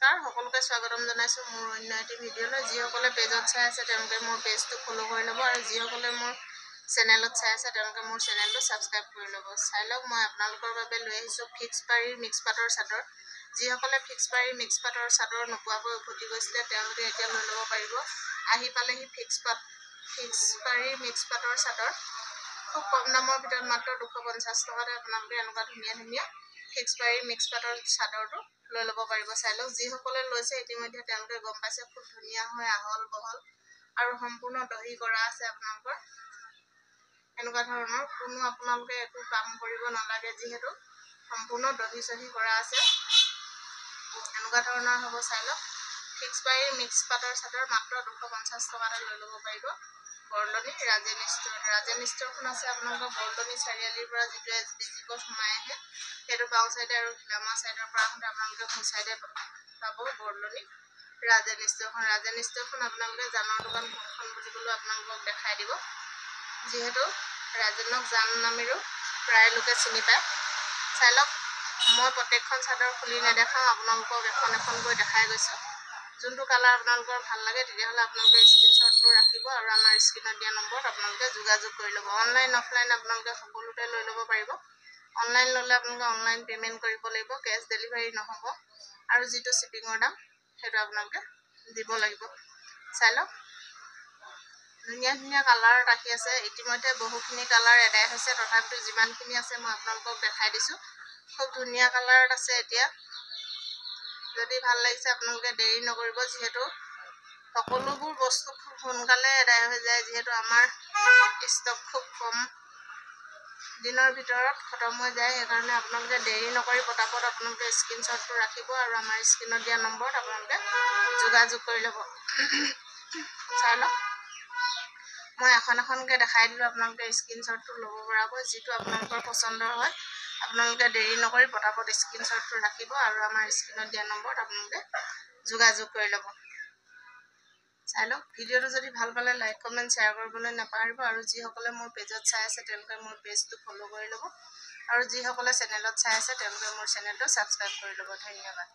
নমস্কাৰ সকলোকে স্বাগতম জনাইছো মোৰ অন্য এটি ভিডিঅ'লৈ যিসকলে পেজত চাই আছে তেওঁলোকে মোৰ পেজটো ফলো কৰি ল'ব আৰু যিসকলে মোৰ চেনেলত চাই আছে তেওঁলোকে মোৰ চেনেলটো ছাবস্ক্ৰাইব কৰি ল'ব চাই লওক মই আপোনালোকৰ বাবে লৈ আহিছো ফিক্স পাৰি মিক্স পাটৰ চাদৰ যিসকলে ফিক্স পাৰি মিক্স পাটৰ চাদৰ নোপোৱাকৈ উভতি গৈছিলে তেওঁলোকে এতিয়া লৈ ল'ব পাৰিব আহি পালেহি ফিক্স পাৰি মিক্স পাটৰ চাদৰ খুব কম দামৰ ভিতৰত মাত্ৰ 250 টকাতে আপোনালোকে এনেকুৱা ধুনীয়া ধুনীয়া ফিক্স পাৰি মিক্স পাটৰ চাদৰটো লৈ ল'ব পাৰিব চাই লওক যিসকলে লৈছে ইতিমধ্যে তেওঁলোকে গম পাইছে খুব ধুনীয়া হয় আহল বহল আৰু সম্পূৰ্ণ দহি কৰা আছে আপোনালোকৰ এনেকুৱা ধৰণৰ কোনো আপোনালোকে একো কাম কৰিব নালাগে যিহেতু সম্পূৰ্ণ দহি চহি কৰা আছে এনেকুৱা ধৰণৰ হ'ব চাই লওক ফিক্স পাৰি মিক্স পাটৰ চাদৰ মাত্ৰ 250 টকাতে লৈ ল'ব পাৰিব বৰলনি ৰাজেনিষ্টৰখন আছে আপোনালোকৰ বৰলনি চাৰিআলিৰ পৰা যিটো SBG সোমাই আহে সেইটো বাওঁ চাইডে আৰু গ্লামাৰ চাইডৰ পৰা আহোঁতে আপোনালোকে সোঁ চাইডে পাব বৰলনি ৰাজেনিষ্টৰখন আপোনালোকে জানৰ দোকান কোনখন বুলি ক'লেও আপোনালোকক দেখাই দিব যিহেতু ৰাজেনক জান নামেৰেও প্ৰায় লোকে চিনি পায় চাই লওক মই প্ৰত্যেকখন চাদৰ খুলি নেদেখাওঁ আপোনালোকক এখন এখনকৈ দেখাই গৈছোঁ যোনটো কালাৰ আপোনালোকৰ ভাল লাগে তেতিয়াহ'লে আপোনালোকে স্ক্ৰীনশ্বটটো ৰাখিব আৰু আমাৰ স্ক্ৰীনত দিয়া নম্বৰত আপোনালোকে যোগাযোগ কৰি ল'ব অনলাইন অফলাইন আপোনালোকে সকলোতে লৈ ল'ব পাৰিব অনলাইন ল'লে আপোনালোকে অনলাইন পে'মেণ্ট কৰিব লাগিব কেছ ডেলিভাৰী নহ'ব আৰু যিটো শ্বিপিঙৰ দাম সেইটো আপোনালোকে দিব লাগিব চাই লওক ধুনীয়া ধুনীয়া কালাৰত আহি আছে ইতিমধ্যে বহুখিনি কালাৰ এদাই হৈছে তথাপিতো যিমানখিনি আছে মই আপোনালোকক দেখাই দিছোঁ খুব ধুনীয়া কালাৰত আছে এতিয়া যদি ভাল লাগিছে আপোনালোকে দেৰি নকৰিব যিহেতু সকলোবোৰ বস্তু খুব সোনকালে এদাই হৈ যায় যিহেতু আমাৰ ষ্টক খুব কম দিনৰ ভিতৰত খতম হৈ যায় সেইকাৰণে আপোনালোকে দেৰি নকৰি পটাপট আপোনালোকে স্ক্ৰীনশ্বটটো ৰাখিব আৰু আমাৰ স্ক্ৰীনত দিয়া নম্বৰত আপোনালোকে যোগাযোগ কৰি ল'ব চাই লওক মই এখন এখনকৈ দেখাই দিলোঁ আপোনালোকে স্ক্ৰীনশ্বটটো ল'ব পৰাকৈ যিটো আপোনালোকৰ পচন্দৰ হয় আপোনালোকে দেৰি নকৰি পটাপট স্ক্ৰীনশ্বটটো ৰাখিব আৰু আমাৰ স্ক্ৰীনত দিয়া নম্বৰত আপোনালোকে যোগাযোগ কৰি ল'ব চাই লওক ভিডিঅ'টো যদি ভাল পালে লাইক কমেণ্ট শ্বেয়াৰ কৰিবলৈ নাপাহৰিব আৰু যিসকলে মোৰ পেজত চাই আছে তেওঁলোকে মোৰ পেজটো ফ'ল' কৰি ল'ব আৰু যিসকলে চেনেলত চাই আছে তেওঁলোকে মোৰ চেনেলটো ছাবস্ক্ৰাইব কৰি ল'ব ধন্যবাদ